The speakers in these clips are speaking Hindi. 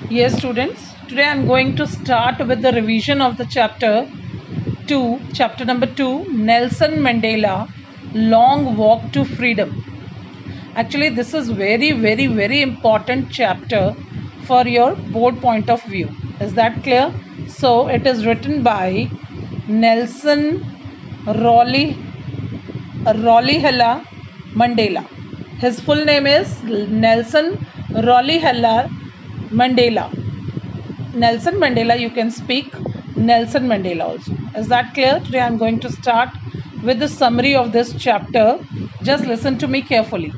Yes, students. Today I am going to start with the revision of the chapter number 2, Nelson Mandela, Long Walk to Freedom. Actually, this is very important chapter for your board point of view. Is that clear? So, it is written by Nelson Rolihlahla Mandela. His full name is Nelson Rolihlahla Mandela. Nelson Mandela, you can speak Nelson Mandela also. Is that clear? Today I am going to start with the summary of this chapter. Just listen to me carefully.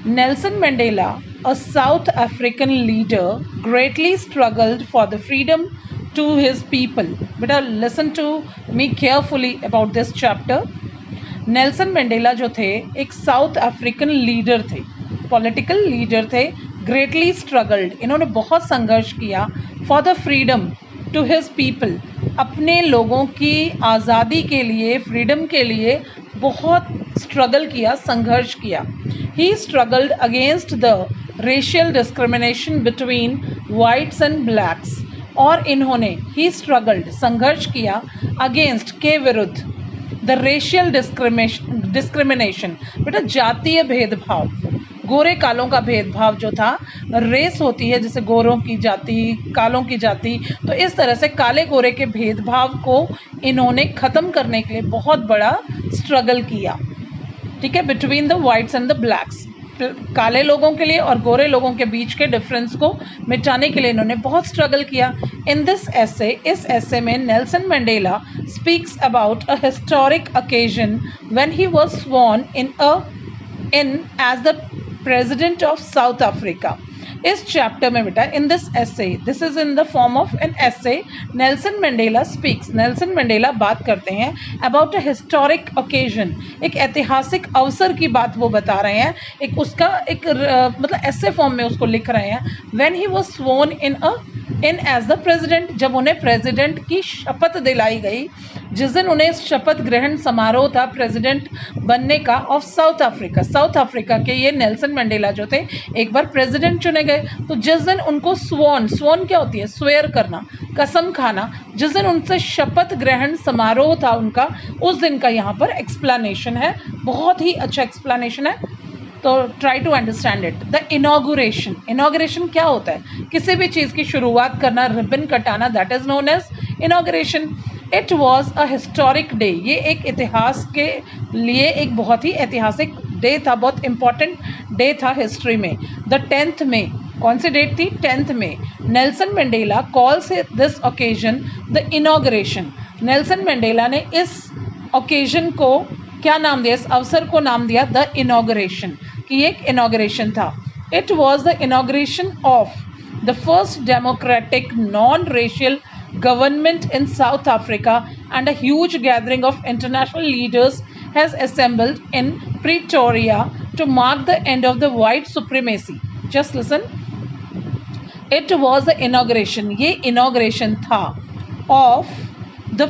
Nelson Mandela, a South African leader, greatly struggled for the freedom to his people. Beta, listen to me carefully about this chapter. Nelson Mandela जो थे एक साउथ अफ्रीकन लीडर थे, पॉलिटिकल लीडर थे, ग्रेटली स्ट्रगल्ड, इन्होंने बहुत संघर्ष किया for the freedom to his people, अपने लोगों की आज़ादी के लिए, फ्रीडम के लिए बहुत स्ट्रगल किया, संघर्ष किया. He struggled against the racial discrimination between whites and blacks, और इन्होंने ही स्ट्रगल्ड संघर्ष किया अगेंस्ट के विरुद्ध द रेशियल डिस्क्रिमिनेशन, बेटा जातीय भेदभाव, गोरे कालों का भेदभाव जो था, रेस होती है जैसे गोरों की जाति, कालों की जाति, तो इस तरह से काले गोरे के भेदभाव को इन्होंने ख़त्म करने के लिए बहुत बड़ा स्ट्रगल किया. ठीक है, between the whites and the blacks, काले लोगों के लिए और गोरे लोगों के बीच के डिफरेंस को मिटाने के लिए इन्होंने बहुत स्ट्रगल किया. इन दिस एसे, इस एसे में Nelson Mandela speaks about a historic occasion when he was sworn in as the president of South Africa. इस चैप्टर में बेटा, in this essay, this is in the form of an essay, Nelson Mandela speaks, Nelson Mandela बात करते हैं अबाउट अ हिस्टोरिक ओकेजन, एक ऐतिहासिक अवसर की बात वो बता रहे हैं, एक उसका एक मतलब एसे फॉर्म में उसको लिख रहे हैं. When he was sworn in as the president, जब उन्हें प्रेसिडेंट की शपथ दिलाई गई, जिस दिन उन्हें शपथ ग्रहण समारोह था प्रेसिडेंट बनने का of South Africa. South Africa के ये नेल्सन मंडेला जो थे एक बार प्रेसिडेंट चुने गए, तो जिस दिन उनको स्वॉर्न क्या होती है, स्वेयर करना, कसम खाना, जिस दिन उनसे शपथ ग्रहण समारोह था उनका, उस दिन का यहाँ पर एक्सप्लेनेशन है, बहुत ही अच्छा एक्सप्लेनेशन है, तो try to understand it. The inauguration, inauguration क्या होता है, किसी भी चीज़ की शुरुआत करना, रिबन कटाना, that is known as inauguration. It was a historic day, ये एक इतिहास के लिए एक बहुत ही ऐतिहासिक डे था, बहुत इंपॉर्टेंट डे था हिस्ट्री में. द 10th May, कौन सी डेट थी, 10th May. Nelson Mandela calls this occasion the inauguration. Nelson Mandela ने इस ओकेजन को क्या नाम दिया, इस अवसर को नाम दिया द इनॉग्रेशन, कि एक इनॉग्रेशन था. It was the inauguration of the first democratic non racial government in South Africa, and a huge gathering of international leaders has assembled in Pretoria to mark the end of the white supremacy. Just listen. It was the inauguration, ये inauguration था of the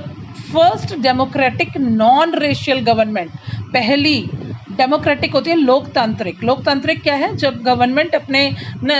first democratic non-racial government. पहली डेमोक्रेटिक होती है लोकतांत्रिक. लोकतांत्रिक क्या है, जब गवर्नमेंट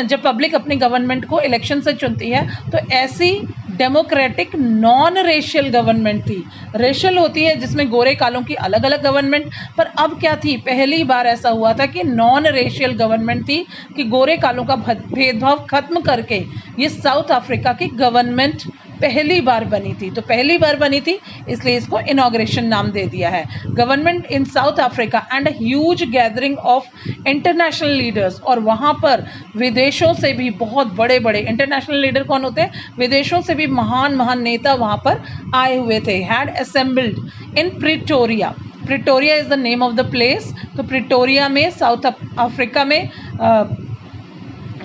जब पब्लिक अपनी गवर्नमेंट को इलेक्शन से चुनती है, तो ऐसी डेमोक्रेटिक नॉन रेशियल गवर्नमेंट थी. रेशियल होती है जिसमें गोरे कालों की अलग अलग गवर्नमेंट, पर अब क्या थी, पहली बार ऐसा हुआ था कि नॉन रेशियल गवर्नमेंट थी, कि गोरे कालों का भेदभाव खत्म करके ये साउथ अफ्रीका की गवर्नमेंट पहली बार बनी थी. तो पहली बार बनी थी इसलिए इसको इनॉग्रेशन नाम दे दिया है. Government in south Africa and a huge gathering of international leaders, और वहाँ पर विदेशों से भी बहुत बड़े बड़े इंटरनेशनल लीडर कौन होते हैं, विदेशों से भी महान महान नेता वहाँ पर आए हुए थे. Had assembled in Pretoria. Pretoria is the name of the place. तो प्रिटोरिया में, साउथ अफ्रीका में,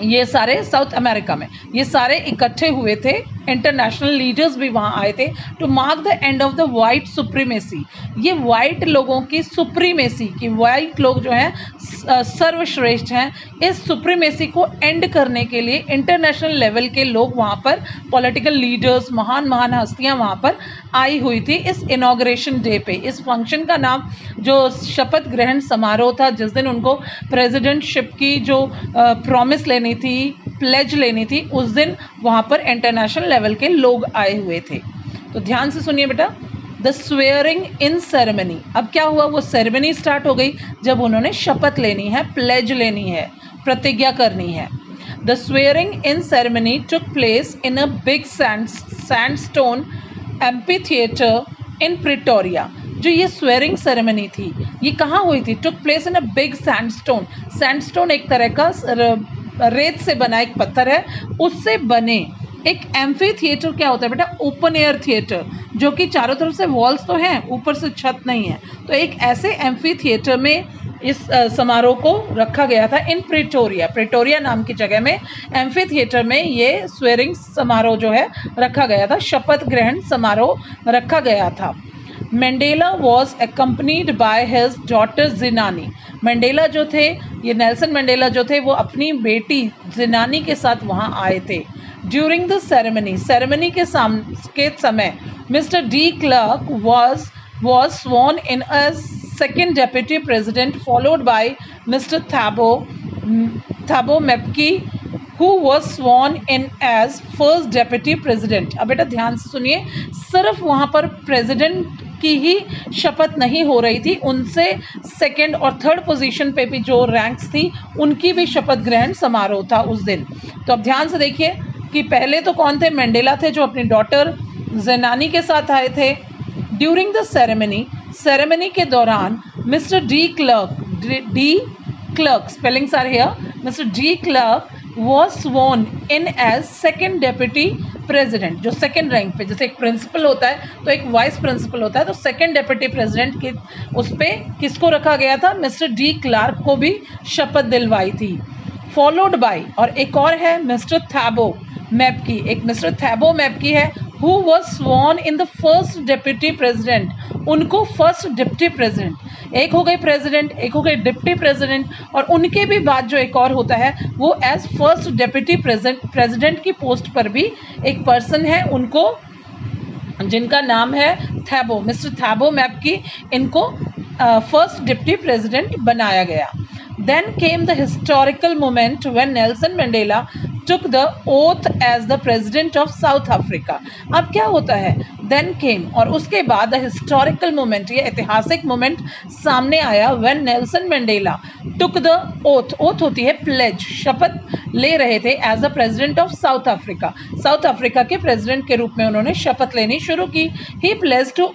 ये सारे साउथ अमेरिका में ये सारे इकट्ठे हुए थे. इंटरनेशनल लीडर्स भी वहाँ आए थे to mark the end of the white supremacy. ये वाइट लोगों की सुप्रीमेसी, कि वाइट लोग जो हैं सर्वश्रेष्ठ हैं, इस सुप्रीमेसी को एंड करने के लिए इंटरनेशनल लेवल के लोग वहाँ पर, पॉलिटिकल लीडर्स, महान महान हस्तियाँ वहाँ पर आई हुई थी इस इनॉग्रेशन डे पे. इस फंक्शन का नाम, जो शपथ ग्रहण समारोह था जिस दिन उनको प्रेसिडेंटशिप की जो प्रॉमिस लेनी थी, प्लेज लेनी थी, उस दिन वहाँ पर इंटरनेशनल लेवल के लोग आए हुए थे। तो ध्यान से सुनिए बेटा, द स्वेयरिंग इन सेरेमनी। अब क्या हुआ, वो सेरेमनी स्टार्ट हो गई जब उन्होंने शपथ लेनी है, प्लेज लेनी है, प्रतिज्ञा करनी है। The swearing in ceremony took place in a big sandstone amphitheatre in Pretoria. जो ये स्वेयरिंग सेरेमनी थी ये कहाँ हुई थी? Took place in a big sandstone. Sandstone एक तरह का रेत से बना एक पत्थर है, उससे बने एक एम्फी थिएटर। क्या होता है बेटा? ओपन एयर थिएटर, जो कि चारों तरफ से वॉल्स तो हैं, ऊपर से छत नहीं है। तो एक ऐसे एम्फी थिएटर में इस समारोह को रखा गया था इन प्रिटोरिया नाम की जगह में एम्फी थिएटर में ये स्वेयरिंग समारोह जो है रखा गया था, शपथ ग्रहण समारोह रखा गया था। Mandela was accompanied by his daughter Zenani. Mandela जो थे, ये नेल्सन मंडेला जो थे, वो अपनी बेटी ज़िनानी के साथ वहाँ आए थे। ड्यूरिंग द सेरेमनी के समय mister de Klerk was sworn in as second deputy president, followed by Mr. Thabo Mbeki, who was sworn in as first deputy president। अब बेटा ध्यान से सुनिए, सिर्फ वहाँ पर प्रेसिडेंट की ही शपथ नहीं हो रही थी, उनसे सेकंड और थर्ड पोजीशन पे भी जो रैंक्स थी उनकी भी शपथ ग्रहण समारोह था उस दिन। तो अब ध्यान से देखिए कि पहले तो कौन थे? मंडेला थे, जो अपनी डॉटर ज़िनानी के साथ आए थे। ड्यूरिंग द सेरेमनी के दौरान mister de Klerk spellings are here, mister de Klerk was sworn in as second deputy president। जो सेकंड रैंक पे, जैसे एक प्रिंसिपल होता है तो एक वाइस प्रिंसिपल होता है, तो सेकंड डेप्यूटी प्रेसिडेंट की उस पे किसको रखा गया था? मिस्टर डी क्लार्क को भी शपथ दिलवाई थी। फॉलोड बाय, और एक और है मिस्टर थैबो मैपकी, एक मिस्टर थैबो मैपकी है, who was sworn in the first deputy president। उनको फर्स्ट डिप्टी प्रेसिडेंट, एक हो गए प्रेसिडेंट, एक हो गए डिप्टी प्रेसिडेंट, और उनके भी बाद जो एक और होता है वो एज फर्स्ट डिप्टी प्रेसिडेंट की पोस्ट पर भी एक पर्सन है, उनको जिनका नाम है थैबो, मिस्टर थैबो मैपकी, इनको फर्स्ट डिप्टी प्रेसिडेंट बनाया गया। Then came the historical moment when Nelson Mandela took the oath as the president of South Africa। अब क्या होता है? Then came, और उसके बाद the historical moment, ये ऐतिहासिक मोमेंट सामने आया when Nelson Mandela took the oath। oath होती है pledge, शपथ ले रहे थे as the president of South Africa। South Africa के प्रेसिडेंट के रूप में उन्होंने शपथ लेनी शुरू की। He pledged to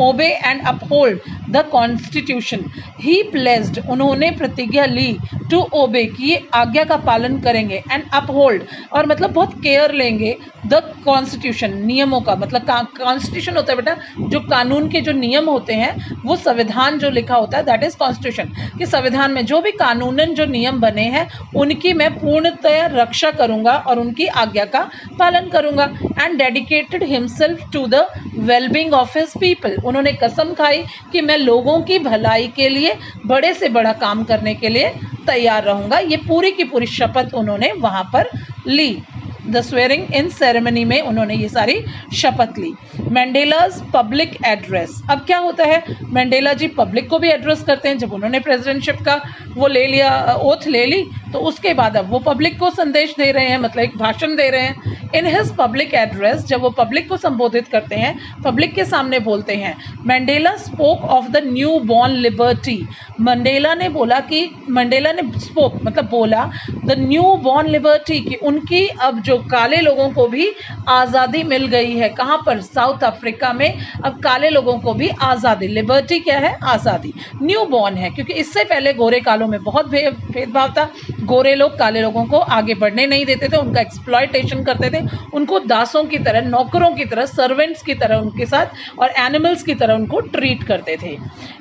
obey and uphold the constitution। He pledged, उन्होंने प्रतिज्ञा ली, to obey, कि ये आज्ञा का पालन करेंगे, and uphold, और मतलब बहुत केयर लेंगे, the constitution, नियमों का, मतलब कॉन्स्टिट्यूशन होता है बेटा जो कानून के जो नियम होते हैं, वो संविधान जो लिखा होता है दैट इज कॉन्स्टिट्यूशन। कि संविधान में जो भी कानूनन जो नियम बने हैं उनकी मैं पूर्णतया रक्षा करूंगा और उनकी आज्ञा का पालन करूंगा। And dedicated himself to the wellbeing of his people. उन्होंने कसम खाई कि मैं लोगों की भलाई के लिए बड़े से बड़ा काम करने के लिए तैयार रहूंगा। ये पूरी की पूरी शपथ उन्होंने वहां पर ली। द स्वेयरिंग इन सेरेमनी में उन्होंने ये सारी शपथ ली। Mandela's public address. अब क्या होता है, मंडेला जी पब्लिक को भी एड्रेस करते हैं। जब उन्होंने प्रेसिडेंटशिप का वो ले लिया, ओथ ले ली, तो उसके बाद अब वो पब्लिक को संदेश दे रहे हैं, मतलब एक भाषण दे रहे हैं। इन हिज पब्लिक एड्रेस, जब वो पब्लिक को संबोधित करते हैं, पब्लिक के सामने बोलते हैं, Mandela spoke of the new born liberty. Mandela ने बोला कि, मंडेला ने स्पोक मतलब बोला, द न्यू बॉर्न लिबर्टी, कि उनकी अब जो काले लोगों को भी आज़ादी मिल गई है। कहाँ पर? साउथ अफ्रीका में अब काले लोगों को भी आज़ादी। लिबर्टी क्या है? आज़ादी। न्यू बॉर्न है क्योंकि इससे पहले गोरे कालों में बहुत भेदभाव था। गोरे लोग काले लोगों को आगे बढ़ने नहीं देते थे, उनका एक्सप्लॉयटेशन करते थे, उनको दासों की तरह, नौकरों की तरह, सर्वेंट्स की तरह उनके साथ और एनिमल्स की तरह उनको ट्रीट करते थे।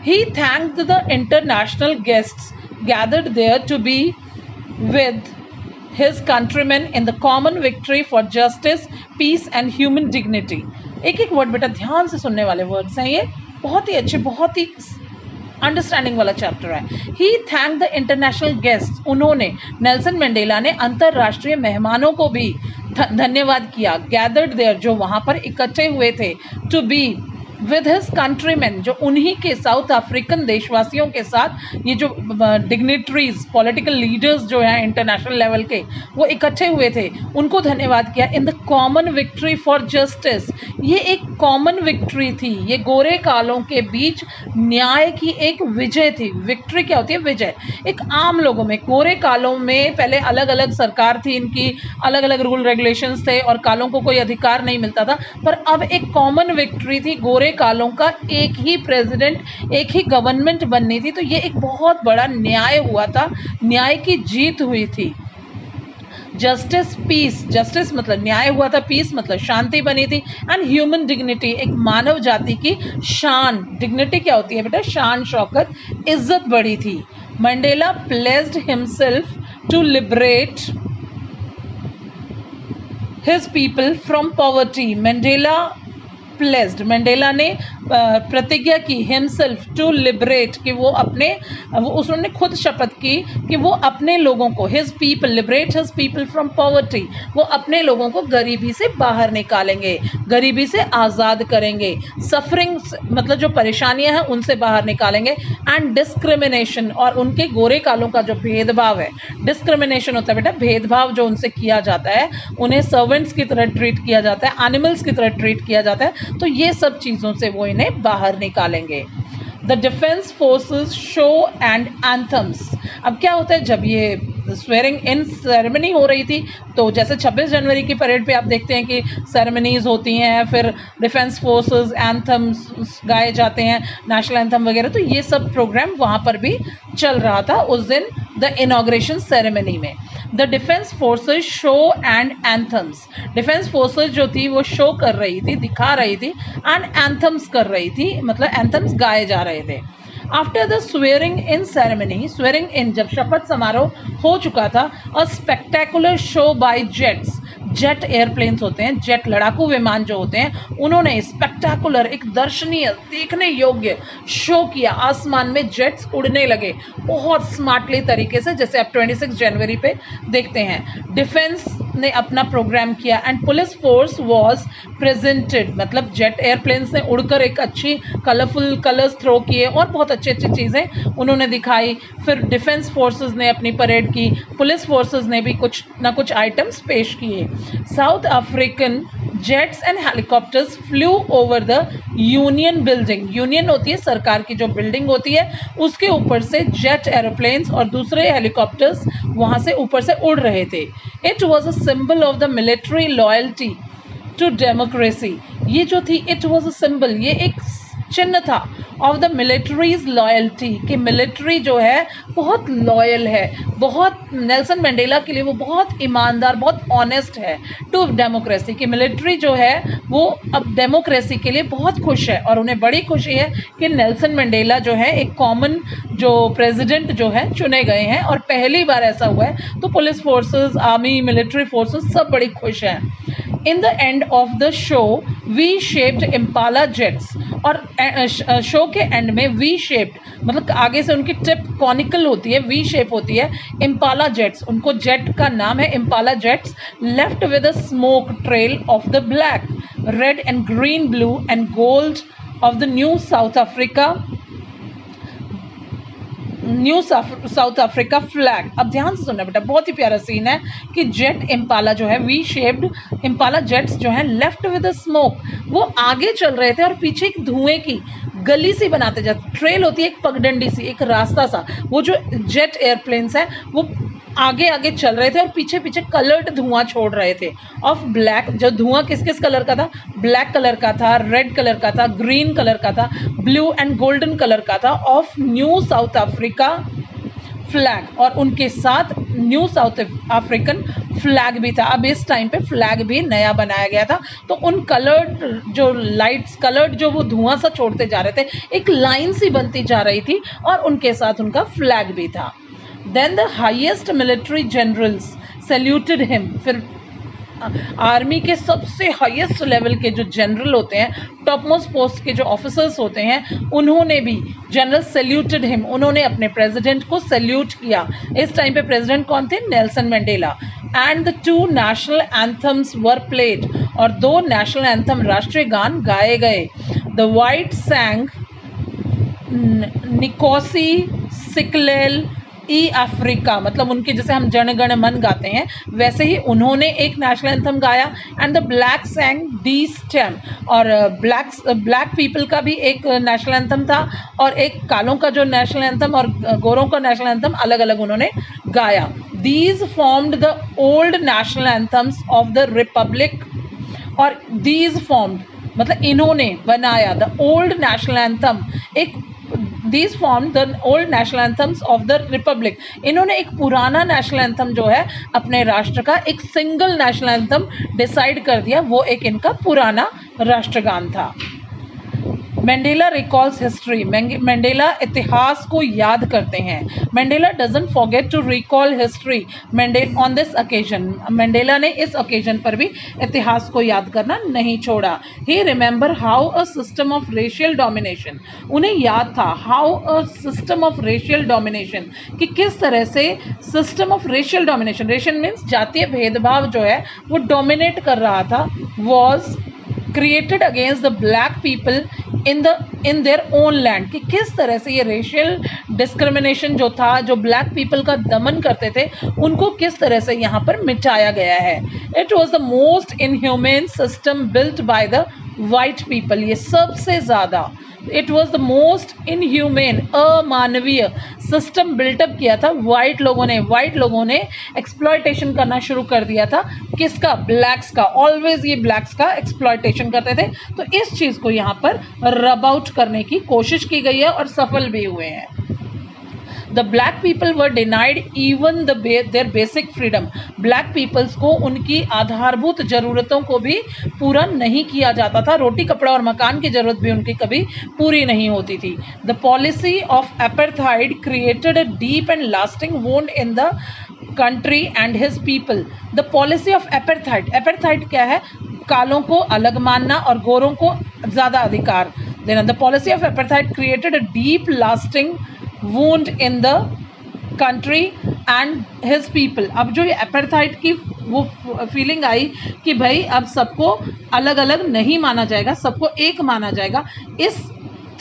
He thanked the international guests gathered there to be with his countrymen in the common victory for justice, peace and human dignity। एक एक वर्ड बेटा ध्यान से सुनने वाले वर्ड्स हैं ये, बहुत ही अच्छे, बहुत ही अंडरस्टैंडिंग वाला चैप्टर है। ही थैंक द इंटरनेशनल गेस्ट, उन्होंने, नेल्सन मंडेला ने अंतर्राष्ट्रीय मेहमानों को भी धन्यवाद किया। गैदर्ड देयर, जो वहाँ पर इकट्ठे हुए थे, to be with his countryman, जो उन्हीं के साउथ अफ्रीकन देशवासियों के साथ ये जो डिग्निटरीज पॉलिटिकल लीडर्स जो हैं इंटरनेशनल लेवल के वो इकट्ठे हुए थे, उनको धन्यवाद किया। In the common victory for justice, ये एक कॉमन विक्ट्री थी, ये गोरे कालों के बीच न्याय की एक विजय थी। विक्ट्री क्या होती है? विजय। एक आम लोगों में, गोरे कालों में पहले अलग अलग सरकार थी, इनकी अलग अलग रूल रेगुलेशंस थे और कालों को कोई अधिकार नहीं मिलता था, पर अब एक कॉमन विक्ट्री थी, गोरे कालों का एक ही प्रेसिडेंट, एक ही गवर्नमेंट बननी थी। तो ये एक बहुत बड़ा न्याय हुआ था, न्याय की जीत हुई थी। जस्टिस पीस, जस्टिस मतलब न्याय हुआ था, पीस मतलब शांति बनी थी, एंड ह्यूमन डिग्निटी, एक मानव जाति की शान। डिग्निटी क्या होती है बेटा? शान, शौकत, इज्जत बढ़ी थी। Mandela placed himself to liberate his people from poverty. Mandela ने प्रतिज्ञा की हिमसेल्फ टू लिबरेट, कि वो अपने उसने खुद शपथ की कि वो अपने लोगों को, his people, liberate his people from poverty, वो अपने लोगों को गरीबी से बाहर निकालेंगे, गरीबी से आज़ाद करेंगे, सफरिंग मतलब जो परेशानियां हैं उनसे बाहर निकालेंगे, एंड डिस्क्रिमिनेशन, और उनके गोरे कालों का जो भेदभाव है, डिस्क्रिमिनेशन होता है बेटा भेदभाव जो उनसे किया जाता है, उन्हें सर्वेंट्स की तरह ट्रीट किया जाता है, एनिमल्स की तरह ट्रीट किया जाता है, तो ये सब चीज़ों से वो इन्हें बाहर निकालेंगे। The defence forces show and anthems. अब क्या होता है, जब ये स्वेरिंग इन सेरेमनी हो रही थी, तो जैसे 26 जनवरी की परेड पे आप देखते हैं कि सेरेमनीज होती हैं, फिर डिफेंस फोर्सेस एंथम्स गाए जाते हैं, नेशनल एंथम वगैरह, तो ये सब प्रोग्राम वहाँ पर भी चल रहा था उस दिन द इनॉग्रेशन सेरेमनी में। The defence forces show and anthems, defence forces जो थी वो शो कर रही थी, दिखा रही थी, एंड एंथम्स कर रही थी, मतलब एंथम्स गाए जा रहे थे। After the swearing in ceremony, swearing in जब शपथ समारोह हो चुका था, a spectacular show by jets, jet airplanes होते हैं, जेट लड़ाकू विमान जो होते हैं, उन्होंने स्पेक्टेकुलर, एक दर्शनीय, देखने योग्य शो किया। आसमान में जेट्स उड़ने लगे बहुत स्मार्टली तरीके से, जैसे आप 26 जनवरी पे देखते हैं। डिफेंस ने अपना प्रोग्राम किया, and police force was presented, मतलब जेट एयरप्लेन्स ने उड़कर एक अच्छी कलरफुल कलर्स थ्रो किए और बहुत अच्छी अच्छी चीज़ें उन्होंने दिखाई। फिर डिफेंस फोर्सेस ने अपनी परेड की, पुलिस फोर्सेस ने भी कुछ ना कुछ आइटम्स पेश किए। South African jets and helicopters flu over the union building, union होती है सरकार की जो बिल्डिंग होती है, उसके ऊपर से जेट एरोप्लेन्स और दूसरे हेलीकॉप्टर्स वहाँ से ऊपर से उड़ रहे थे। It was a symbol of the military loyalty to democracy, ये जो थी इट वॉज अ सिंबल, ये एक चिन्ह था ऑफ द मिलिट्रीज लॉयल्टी, कि मिलिट्री जो है बहुत लॉयल है, बहुत, नेल्सन मंडेला के लिए वो बहुत ईमानदार, बहुत ऑनेस्ट है, टू डेमोक्रेसी, कि मिलिट्री जो है वो अब डेमोक्रेसी के लिए बहुत खुश है, और उन्हें बड़ी खुशी है कि नेल्सन मंडेला जो है एक कॉमन जो प्रेसिडेंट जो है चुने गए हैं, और पहली बार ऐसा हुआ है, तो police forces, army, military forces सब बड़ी खुश हैं। In the end of the show V shaped Impala jets, और शो के एंड में वी शेप्ड मतलब आगे से उनकी टिप कॉनिकल होती है, वी शेप होती है, इम्पाला जेट्स, उनको जेट का नाम है Impala jets, left with a smoke trail of the black, red and green, blue and gold of the new south Africa flag. अब ध्यान से सुनना बेटा, बहुत ही प्यारा सीन है कि जेट इम्पाला जो है, वी शेप्ड इम्पाला जेट्स जो है, लेफ्ट विद स्मोक, वो आगे चल रहे थे और पीछे एक धुएं की गली सी बनाते जाते, ट्रेल होती है एक पगडंडी सी, एक रास्ता सा, वो जो जेट एयरप्लेन्स हैं वो आगे आगे चल रहे थे और पीछे पीछे कलर्ड धुआं छोड़ रहे थे ऑफ ब्लैक। जो धुआं किस किस कलर का था? ब्लैक कलर का था, रेड कलर का था, ग्रीन कलर का था, ब्लू एंड गोल्डन कलर का था, of new south Africa flag, और उनके साथ न्यू साउथ अफ्रीकन फ्लैग भी था। अब इस टाइम पे फ्लैग भी नया बनाया गया था, तो उन कलर्ड जो लाइट्स, कलर्ड जो वो धुआं सा छोड़ते जा रहे थे, एक लाइन सी बनती जा रही थी, और उनके साथ उनका फ्लैग भी था। Then the highest military generals saluted him, फिर आर्मी के सबसे हाईएस्ट लेवल के जो जनरल होते हैं, टॉप मोस्ट पोस्ट के जो ऑफिसर्स होते हैं, उन्होंने भी जनरल सैल्यूटेड हिम, उन्होंने अपने प्रेसिडेंट को सैल्यूट किया। इस टाइम पे प्रेसिडेंट कौन थे? Nelson Mandela. And the 2 national anthems were played, और 2 नेशनल एंथम, राष्ट्रीय गान गाए गए। The white sang Nkosi Sikelel i Afrika, मतलब उनके जैसे हम जन गण मन गाते हैं वैसे ही उन्होंने एक नेशनल एंथम गाया। And the black सैंग D stem, और ब्लैक पीपल का भी एक नेशनल एंथम था और एक कालों का जो नेशनल एंथम और गोरों का नेशनल एंथम अलग अलग उन्होंने गाया। These formed the old national anthems of the Republic, और दीज फॉर्म्ड मतलब इन्होंने बनाया द ओल्ड नेशनल एंथम, एक these form the old national anthems of the Republic, इन्होंने एक पुराना नेशनल एंथम जो है अपने राष्ट्र का एक सिंगल नेशनल एंथम डिसाइड कर दिया, वो एक इनका पुराना राष्ट्रगान था। मंडेला रिकॉल्स हिस्ट्री, मंडेला इतिहास को याद करते हैं। Mandela doesn't forget to recall history on this occasion, Mandela ने इस ओकेजन पर भी इतिहास को याद करना नहीं छोड़ा। He remember how a system of racial domination, उन्हें याद था how a system of racial domination, कि किस तरह से system of racial domination, racial means जातीय भेदभाव जो है वो डोमिनेट कर रहा था, was created against the black people in their own land, कि किस तरह से ये रेशियल डिस्क्रिमिनेशन जो था, जो ब्लैक पीपल का दमन करते थे, उनको किस तरह से यहाँ पर मिटाया गया है। It was the most inhumane system built by the white people, ये सबसे ज़्यादा it was the most inhumane अमानवीय सिस्टम बिल्टअप किया था वाइट लोगों ने एक्सप्लॉयटेशन करना शुरू कर दिया था, किसका? ब्लैक्स का। ऑलवेज ये ब्लैक्स का एक्सप्लॉयटेशन करते थे, तो इस चीज़ को यहाँ पर रब आउट करने की कोशिश की गई है और सफल भी हुए हैं। The black people were denied even their basic freedom, black peoples को उनकी आधारभूत ज़रूरतों को भी पूरा नहीं किया जाता था, रोटी कपड़ा और मकान की ज़रूरत भी उनकी कभी पूरी नहीं होती थी। The policy of apartheid created a deep and lasting wound in the country and his people. The policy of apartheid क्या है? कालों को अलग मानना और गोरों को ज़्यादा अधिकार देना। The policy of apartheid created a deep lasting wound in the country and his people. अब जो ये apartheid की वो फीलिंग आई कि भाई अब सबको अलग अलग नहीं माना जाएगा, सबको एक माना जाएगा, इस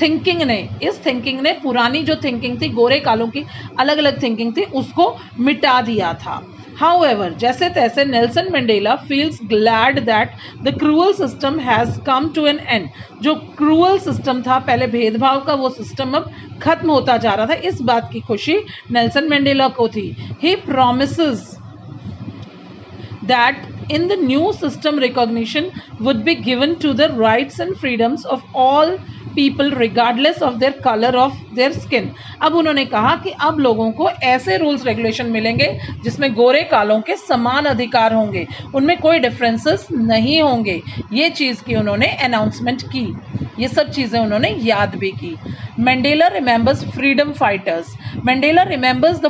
थिंकिंग ने पुरानी जो थिंकिंग थी, गोरे कालों की अलग अलग थिंकिंग थी, उसको मिटा दिया था। However, जैसे तैसे Nelson Mandela feels glad that the cruel system has come to an end. जो क्रूअल सिस्टम था, पहले भेदभाव का, वो सिस्टम अब खत्म होता जा रहा था, इस बात की खुशी नेल्सन मंडेला को थी। He promises that in the new system recognition would be given to the rights and freedoms of all people regardless of their color of their skin. अब उन्होंने कहा कि अब लोगों को ऐसे रूल्स रेगुलेशन मिलेंगे जिसमें गोरे कालों के समान अधिकार होंगे, उनमें कोई डिफरेंसेस नहीं होंगे। ये चीज़ की उन्होंने अनाउंसमेंट की, ये सब चीज़ें उन्होंने याद भी की। Mandela remembers freedom fighters, Mandela remembers the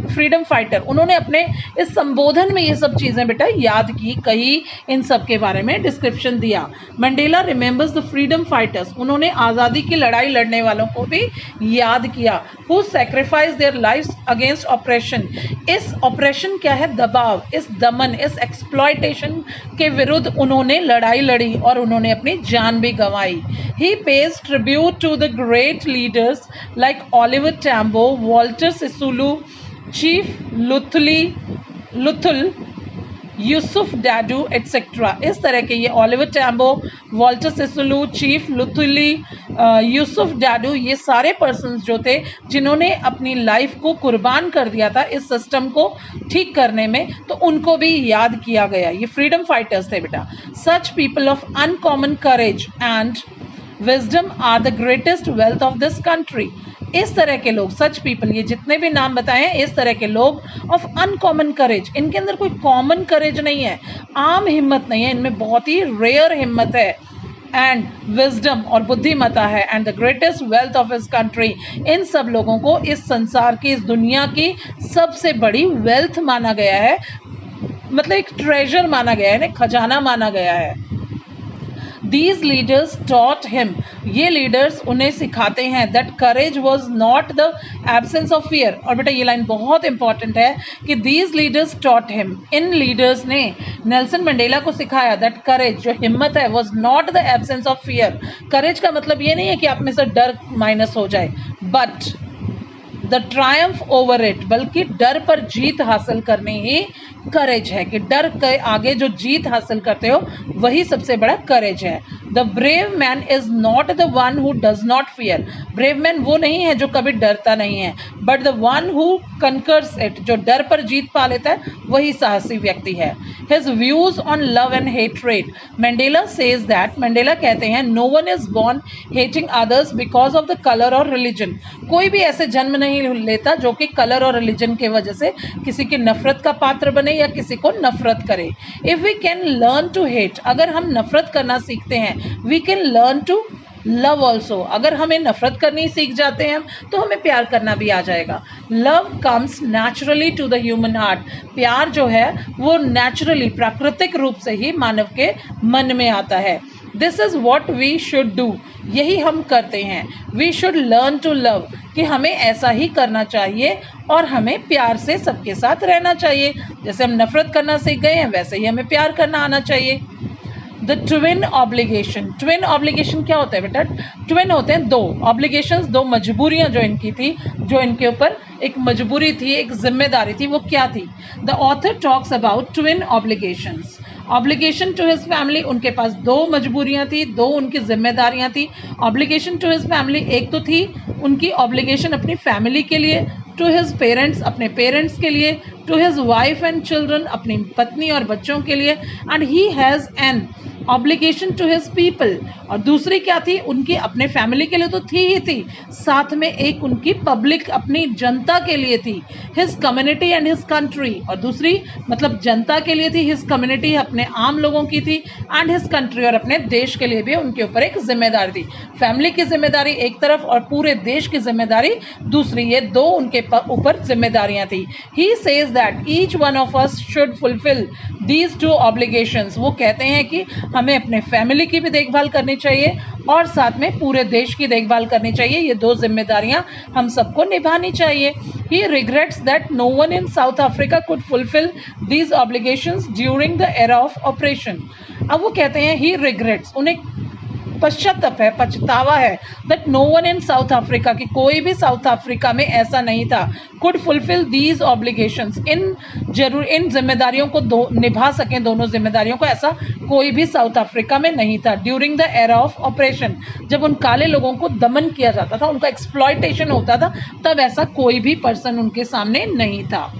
freedom fighter, उन्होंने अपने इस संबोधन में ये सब चीज़ें बेटा याद की, कही, इन सब के बारे में डिस्क्रिप्शन दिया। Mandela remembers the freedom fighters, उन्होंने आज़ादी की लड़ाई लड़ने वालों को भी याद किया। Who sacrifice their lives against operation, इस ऑपरेशन क्या है? दबाव, इस दमन, इस एक्सप्लॉयटेशन के विरुद्ध उन्होंने लड़ाई लड़ी और उन्होंने अपनी जान भी गंवाई। He pays tribute to the great leaders like Oliver Tambo, Walter Sisulu, chief Luthuli, Yusuf Dadoo etcetera. इस तरह के ये Oliver Tambo, Walter Sisulu, chief Luthuli, Yusuf Dadoo, ये सारे पर्सन्स जो थे जिन्होंने अपनी लाइफ को कुर्बान कर दिया था इस सिस्टम को ठीक करने में, तो उनको भी याद किया गया। ये फ्रीडम फाइटर्स थे बेटा। Such people of uncommon courage and wisdom are the greatest wealth of this country. इस तरह के लोग, सच पीपल, ये जितने भी नाम बताए हैं, इस तरह के लोग ऑफ अनकॉमन करेज, इनके अंदर कोई कॉमन करेज नहीं है, आम हिम्मत नहीं है, इनमें बहुत ही रेयर हिम्मत है, एंड विजडम और बुद्धिमता है, and the greatest wealth of his country, इन सब लोगों को इस संसार की, इस दुनिया की सबसे बड़ी वेल्थ माना गया है, मतलब एक ट्रेजर माना गया है, खजाना माना गया है। These leaders taught him, ये leaders उन्हें सिखाते हैं that courage was not the absence of fear। और बेटा ये लाइन बहुत इंपॉर्टेंट है कि these leaders taught him, in leaders ने नेल्सन मंडेला को सिखाया that courage, जो हिम्मत है, was not the absence of fear। courage का मतलब ये नहीं है कि आप में से डर माइनस हो जाए, but the Triumph over it, बल्कि डर पर जीत हासिल करनी ही करेज है, कि डर के आगे जो जीत हासिल करते हो वही सबसे बड़ा करेज है। The brave man is not the one who does not fear, brave man वो नहीं है जो कभी डरता नहीं है, but the one who conquers it, जो डर पर जीत पा लेता है वही साहसी व्यक्ति है। His views on love and hatred, Mandela says that, Mandela कहते हैं no one is born hating others because of the colour और रिलीजन, कोई भी ऐसे जन्म नहीं लेता जो कि कलर और रिलीजन के वजह से किसी की नफरत का पात्र बने या किसी को नफरत करे। If we can learn to hate, अगर हम नफरत करना सीखते हैं, we can learn to love also, अगर हमें नफरत करनी सीख जाते हैं तो हमें प्यार करना भी आ जाएगा। Love comes naturally to the human heart, प्यार जो है वो नेचुरली प्राकृतिक रूप से ही मानव के मन में आता है। This is what we should do, यही हम करते हैं। We should learn to love, कि हमें ऐसा ही करना चाहिए और हमें प्यार से सबके साथ रहना चाहिए। जैसे हम नफरत करना सीख गए हैं वैसे ही हमें प्यार करना आना चाहिए। The twin obligation, twin obligation क्या होता है बेटा? ट्विन होते हैं दो ऑब्लिगेशंस, दो मजबूरियां जो इनकी थी, जो इनके ऊपर एक मजबूरी थी, एक जिम्मेदारी थी, वो क्या थी? The author talks about twin obligations. Obligation to his family, उनके पास दो मजबूरियां थी, दो उनकी जिम्मेदारियां थी। ऑब्लिगेशन टू हिज फैमिली, एक तो थी उनकी ऑब्लिगेशन अपनी फैमिली के लिए, टू हिज पेरेंट्स, अपने पेरेंट्स के लिए, to his wife and children, अपनी पत्नी और बच्चों के लिए, and he has an obligation to his people, और दूसरी क्या थी? उनकी अपने फैमिली के लिए तो थी ही थी, साथ में एक उनकी पब्लिक, अपनी जनता के लिए थी, his community and his country, और दूसरी मतलब जनता के लिए थी, हिज कम्युनिटी अपने आम लोगों की थी, एंड हिज कंट्री, और अपने देश के लिए भी उनके ऊपर एक जिम्मेदारी थी। फैमिली की जिम्मेदारी एक तरफ और पूरे देश की जिम्मेदारी दूसरी, ये दो उनके ऊपर जिम्मेदारियां थी। ही says that each one of us should fulfil these two obligations, वो कहते हैं कि हमें अपने फैमिली की भी देखभाल करनी चाहिए और साथ में पूरे देश की देखभाल करनी चाहिए, ये दो जिम्मेदारियां हम सबको निभानी चाहिए। He regrets that no one in South Africa could fulfill these obligations during the era of oppression। अब वो कहते हैं he regrets, उन्हें पश्चाताप है, पछतावा है, that no one in South Africa, कि कोई भी साउथ अफ्रीका में ऐसा नहीं था, could fulfill these obligations, इन जिम्मेदारियों को निभा सकें, दोनों जिम्मेदारियों को, ऐसा कोई भी साउथ अफ्रीका में नहीं था। During the era of operation, जब उन काले लोगों को दमन किया जाता था, उनका एक्सप्लॉयटेशन होता था, तब ऐसा कोई भी पर्सन उनके सामने नहीं था।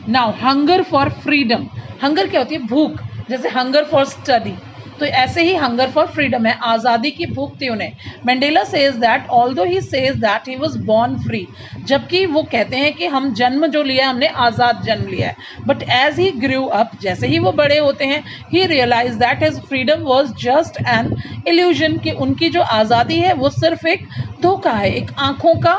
Now hunger for freedom, hunger क्या होती है? भूख, जैसे हंगर फॉर स्टडी, तो ऐसे ही हंगर फॉर फ्रीडम है, आज़ादी की भूख थी उन्हें। Mandela says that although he says that he was born free, जबकि वो कहते हैं कि हम जन्म जो लिया हमने आज़ाद जन्म लिया है, but as he grew up, जैसे ही वो बड़े होते हैं, he realise that his freedom was just an illusion, कि उनकी जो आज़ादी है वो सिर्फ एक धोखा है, एक आंखों का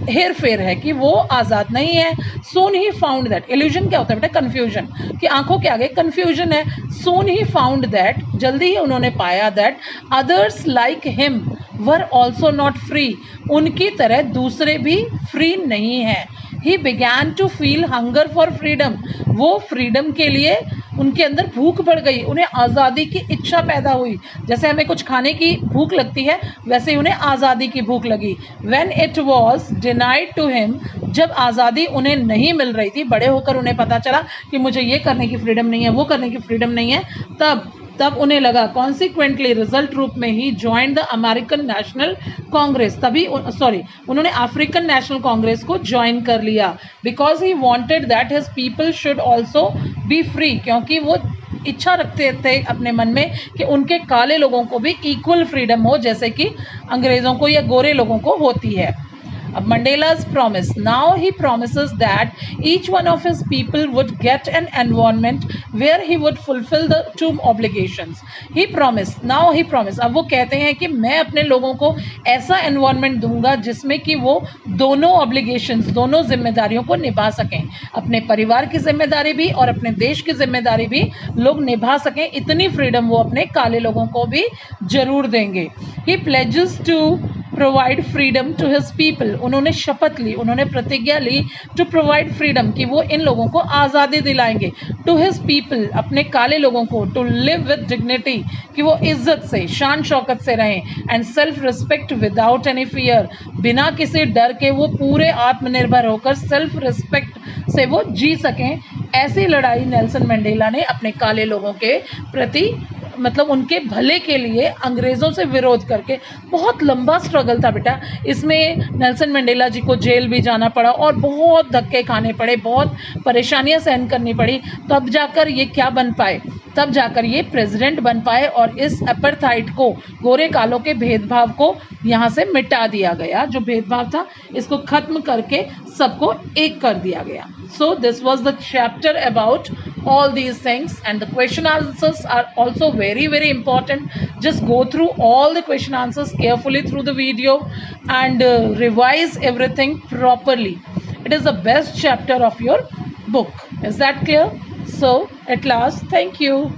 हेर फेर है, कि वो आज़ाद नहीं है। सोन ही फाउंड दैट, इल्यूजन क्या होता है बेटा? कंफ्यूजन, कि आंखों के आगे कंफ्यूजन है। सोन ही फाउंड दैट, जल्दी ही उन्होंने पाया, that others like him were also not free, उनकी तरह दूसरे भी फ्री नहीं है। He began to feel hunger for freedom, वो फ्रीडम के लिए उनके अंदर भूख बढ़ गई, उन्हें आज़ादी की इच्छा पैदा हुई। जैसे हमें कुछ खाने की भूख लगती है, वैसे ही उन्हें आज़ादी की भूख लगी। When it was denied to him, जब आज़ादी उन्हें नहीं मिल रही थी, बड़े होकर उन्हें पता चला कि मुझे ये करने की फ्रीडम नहीं है, वो करने की फ्रीडम नहीं है, तब उन्हें लगा, कॉन्सिक्वेंटली रिजल्ट रूप में he join the American national congress, तभी उन्होंने अफ्रीकन नेशनल कांग्रेस को ज्वाइन कर लिया, because he wanted that his people should also be free, क्योंकि वो इच्छा रखते थे अपने मन में कि उनके काले लोगों को भी इक्वल फ्रीडम हो, जैसे कि अंग्रेज़ों को या गोरे लोगों को होती है। Mandela's promise. Now he promises that each one of his people would get an environment where he would fulfill the two obligations. He promised. Now he promised. अब वो कहते हैं कि मैं अपने लोगों को ऐसा environment दूंगा जिसमें कि वो दोनों obligations, दोनों जिम्मेदारियों को निभा सकें, अपने परिवार की जिम्मेदारी भी और अपने देश की जिम्मेदारी भी लोग निभा सकें. इतनी फ्रीडम वो अपने काले लोगों को भी जरूर देंगे. He pledges to provide freedom to his people. उन्होंने शपथ ली, उन्होंने प्रतिज्ञा ली टू प्रोवाइड फ्रीडम कि वो इन लोगों को आज़ादी दिलाएंगे. टू हिज पीपल, अपने काले लोगों को. टू लिव विद डिग्निटी, कि वो इज्जत से, शान शौकत से रहें. And self respect without any fear, बिना किसी डर के वो पूरे आत्मनिर्भर होकर सेल्फ रिस्पेक्ट से वो जी सकें. ऐसी लड़ाई नेल्सन मंडेला ने अपने काले लोगों के प्रति, मतलब उनके भले के लिए अंग्रेज़ों से विरोध करके. बहुत लंबा स्ट्रगल था बेटा. इसमें नेल्सन मंडेला जी को जेल भी जाना पड़ा और बहुत धक्के खाने पड़े, बहुत परेशानियां सहन करनी पड़ी. तब जाकर ये क्या बन पाए, तब जाकर ये प्रेसिडेंट बन पाए और इस अपार्थाइड को, गोरे कालों के भेदभाव को यहाँ से मिटा दिया गया. जो भेदभाव था इसको ख़त्म करके सबको एक कर दिया गया. So this was the chapter about all these things, and the question answers are also very important. Just go through all the question answers carefully through the video and revise everything properly. It is the best chapter of your book. Is that clear? So at last, thank you.